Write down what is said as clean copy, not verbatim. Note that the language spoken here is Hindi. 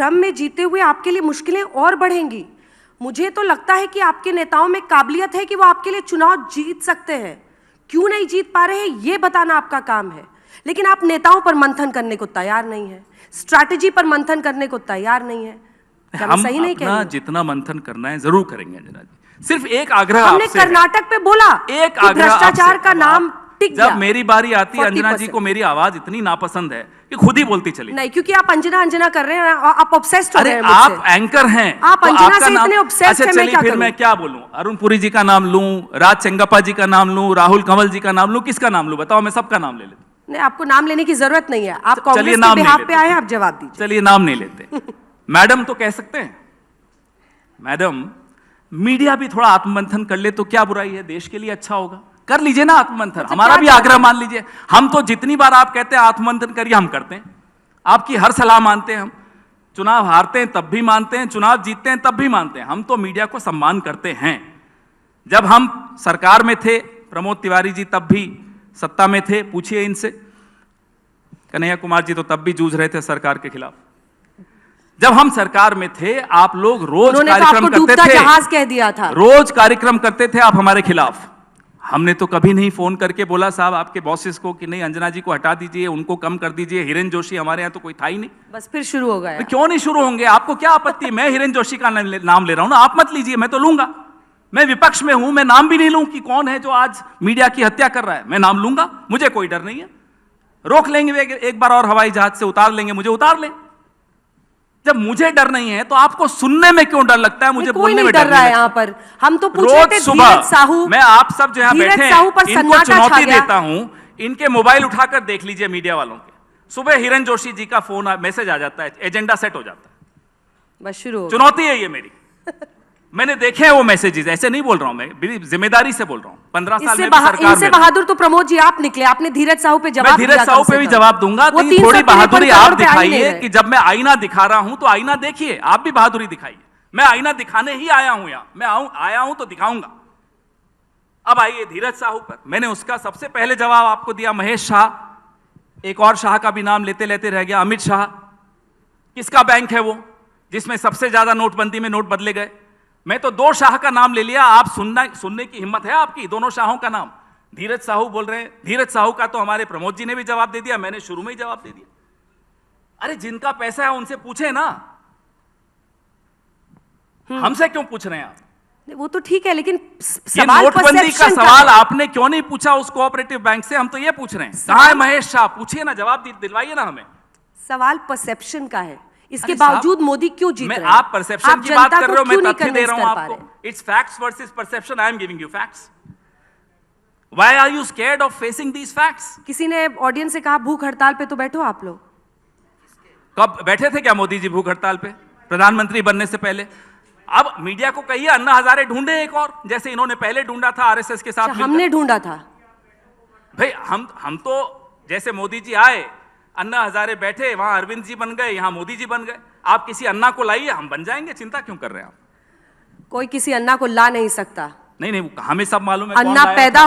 भ्रम में जीते हुए आपके लिए मुश्किलें और बढ़ेंगी। मुझे तो लगता है कि आपके नेताओं में काबिलियत है कि वो आपके लिए चुनाव जीत सकते हैं। क्यों नहीं जीत पा रहे हैं ये बताना आपका काम है, लेकिन आप नेताओं पर मंथन करने को तैयार नहीं है, स्ट्रैटेजी पर मंथन करने को तैयार नहीं है। हम सही नहीं अपना जितना मंथन करना है जरूर करेंगे अंजना जी। सिर्फ एक आग्रह हमने कर्नाटक पे बोला एक आग्रह भ्रष्टाचार का नाम टिक गया। जब मेरी बारी आती है अंजना जी को मेरी आवाज इतनी नापसंद है कि खुद ही बोलती चली। नहीं, क्योंकि आप अंजना अंजना कर रहे हैं, आप ऑब्सेस्ड हो रहे हैं मुझसे। आप एंकर हैं, आप अंजना से इतने ऑब्सेस्ड हैं। चलिए फिर मैं क्या बोलूं? अरुण पुरी जी का नाम लूं, राज चंगप्पा जी का नाम लूं, राहुल कंवल जी का नाम लूं, किसका नाम लूं? बताओ, मैं सबका नाम ले लेता। नहीं, आपको नाम लेने की जरूरत नहीं है, आप कांग्रेस के बिहाफ पे आए हैं, आप जवाब दीजिए। चलिए नाम नहीं लेते। मैडम तो कह सकते हैं। मैडम, मीडिया भी थोड़ा आत्ममंथन कर ले तो क्या बुराई है? देश के लिए अच्छा होगा, कर लीजिए ना आत्ममंथन। हमारा भी आग्रह मान लीजिए। हम तो जितनी बार आप कहते हैं आत्ममंथन करिए, हम करते हैं। आपकी हर सलाह मानते हैं हम। चुनाव हारते हैं तब भी मानते हैं, चुनाव जीतते हैं तब भी मानते हैं। हम तो मीडिया को सम्मान करते हैं। जब हम सरकार में थे, प्रमोद तिवारी जी तब भी सत्ता में थे, पूछिए इनसे। कन्हैया कुमार जी तो तब भी जूझ रहे थे सरकार के खिलाफ। जब हम सरकार में थे, आप लोग रोज कार्यक्रम करते थे, जहाज कह दिया था, रोज कार्यक्रम करते थे आप हमारे खिलाफ। हमने तो कभी नहीं फोन करके बोला साहब आपके बॉसेस को कि नहीं अंजना जी को हटा दीजिए, उनको कम कर दीजिए। हिरेन जोशी हमारे यहाँ तो कोई था ही नहीं। बस फिर शुरू हो गया। क्यों नहीं शुरू होंगे? आपको क्या आपत्ति है? मैं हिरेन जोशी का नाम ले रहा हूं ना, आप मत लीजिए, मैं तो लूंगा। मैं विपक्ष में हूं, मैं नाम भी नहीं लूं कि कौन है जो आज मीडिया की हत्या कर रहा है। मैं नाम लूंगा, मुझे कोई डर नहीं है। रोक लेंगे एक बार और, हवाई जहाज से उतार लेंगे, मुझे उतार लें। जब मुझे डर नहीं है तो आपको सुनने में क्यों डर लगता है? मुझे बोलने में डर रहा है। यहाँ पर हम तो पूछ रहे थे धीरज साहू, मैं आप सब जो यहाँ बैठे हैं इनको चुनौती देता हूं, इनके मोबाइल उठाकर देख लीजिए मीडिया वालों के। सुबह हिरेन जोशी जी का फोन मैसेज आ जाता है, एजेंडा सेट हो जाता है, बस शुरू। चुनौती है ये मेरी। मैंने देखे हैं वो मैसेजेस, ऐसे नहीं बोल रहा हूं, मैं जिम्मेदारी से बोल रहा हूं। 15 साल में सरकार में बहादुर तो प्रमोद जी आप निकले, आपने धीरज साहू पे जवाब दिया। धीरज साहू पे भी जवाब दूंगा। थोड़ी बहादुरी आप दिखाइए कि जब मैं आईना दिखा रहा हूं तो आईना देखिए, आप भी बहादुरी दिखाइए। मैं आईना दिखाने ही आया हूं यहाँ, मैं आया हूं तो दिखाऊंगा। अब आइए धीरज साहू पर। मैंने उसका सबसे पहले जवाब आपको दिया। महेश शाह, एक और शाह का भी नाम लेते लेते रह गया, अमित शाह। किसका बैंक है वो जिसमें सबसे ज्यादा नोटबंदी में नोट बदले गए? मैं तो 2 शाह का नाम ले लिया। आप सुनने की हिम्मत है आपकी? दोनों शाहों का नाम धीरज साहू बोल रहे हैं। धीरज साहू का तो हमारे प्रमोद जी ने भी जवाब दे दिया, मैंने शुरू में ही जवाब दे दिया। अरे जिनका पैसा है उनसे पूछे ना, हमसे क्यों पूछ रहे हैं आप? वो तो ठीक है, लेकिन सवाल नोटबंदी का सवाल आपने क्यों नहीं पूछा उस कोऑपरेटिव बैंक से? हम तो ये पूछ रहे हैं। कहां है महेश शाह? पूछिए ना, जवाब दिलवाइए ना हमें। सवाल परसेप्शन का है, इसके बावजूद मोदी क्यों जीत रहे हैं? आप परसेप्शन की बात कर रहे हो, मैं तथ्य दे रहा हूं आपको। It's facts versus perception, I am giving you facts. Why are you scared of facing these facts? किसी ने ऑडियंस से कहा भूख हड़ताल पे तो बैठो आप लोग। कब बैठे थे क्या मोदी जी भूख हड़ताल पे प्रधानमंत्री बनने से पहले? अब मीडिया को कहिए अन्ना हजारे ढूंढे एक और, जैसे इन्होंने पहले ढूंढा था आरएसएस के साथ। हमने ढूंढा था भाई, हम तो जैसे मोदी जी आए, अन्ना हजारे बैठे, वहां अरविंद जी बन गए, यहां मोदी जी बन गए। आप किसी अन्ना को लाइए, हम बन जाएंगे। चिंता क्यों कर रहे हैं आप? कोई किसी अन्ना को ला नहीं सकता। नहीं, हमें सब मालूम है अन्ना पैदा